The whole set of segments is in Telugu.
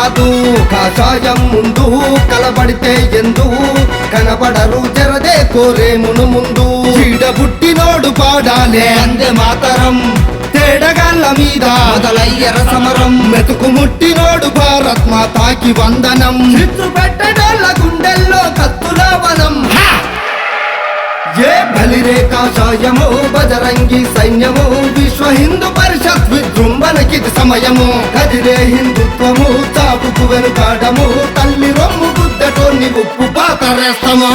కాదు. కాషాయం ముందు కలబడితే ఎందు కనబడరు జరదే కోరేమును ముందు. చీడబుట్టినోడు పాడాలే అందే మాతరం, తేడగాళ్ళ మీద మొదలయ్యర సమరం. మెతుకు ముట్టినోడు భారత్ మాతాకి వందనం, చిత్తు పెట్టడోళ్ళ గుండెల్లో కత్తుల వనం. ఏ బలిరే కాషాయము బజరంగి సైన్యము, విశ్వ హిందూ పరిషత్ విజృంభణకిది సమయము. కదిలే హిందుత్వము చాపుకు వెనుకాడము, తల్లి రొమ్ము గుద్దటోన్ని ఉప్పు పాతరేస్తము.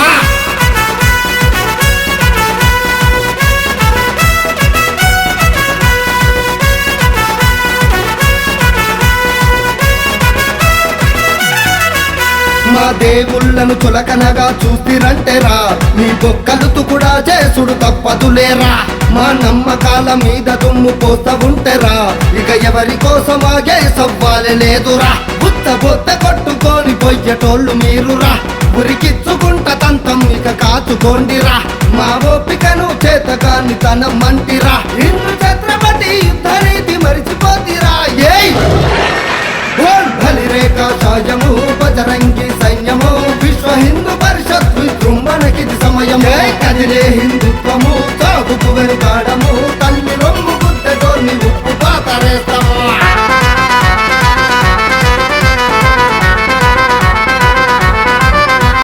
మా దేవుళ్ళను చులకనగా చూసిరంటేరా, నీ బొక్కలు కూడా చేసుడు తప్పదులేరా. మా నమ్మకాల మీద దుమ్ము పోస్తా ఉంటేరా, ఇక ఎవరి కోసం ఆగే సవ్వాలి లేదురా. బుత్త బొత్త కొట్టుకొని పొయ్యటోళ్ళు మీరురా, ఉరికిచ్చుకుంట తంతం ఇక కాచుకోండిరా. మా ఓపికను చేతకాని తనం మంటిరా, ఇంద్రు ఛత్రపతి యుద్ధ నీతి మరిచిపోతిరా. ఏయ్ బలిరే కాషాయము బజరంగి సైన్యము, విశ్వ హిందూ పరిషత్ విజృంభణకిది సమయం. కదిలే హిందుత్వము చాపుకు వెనుక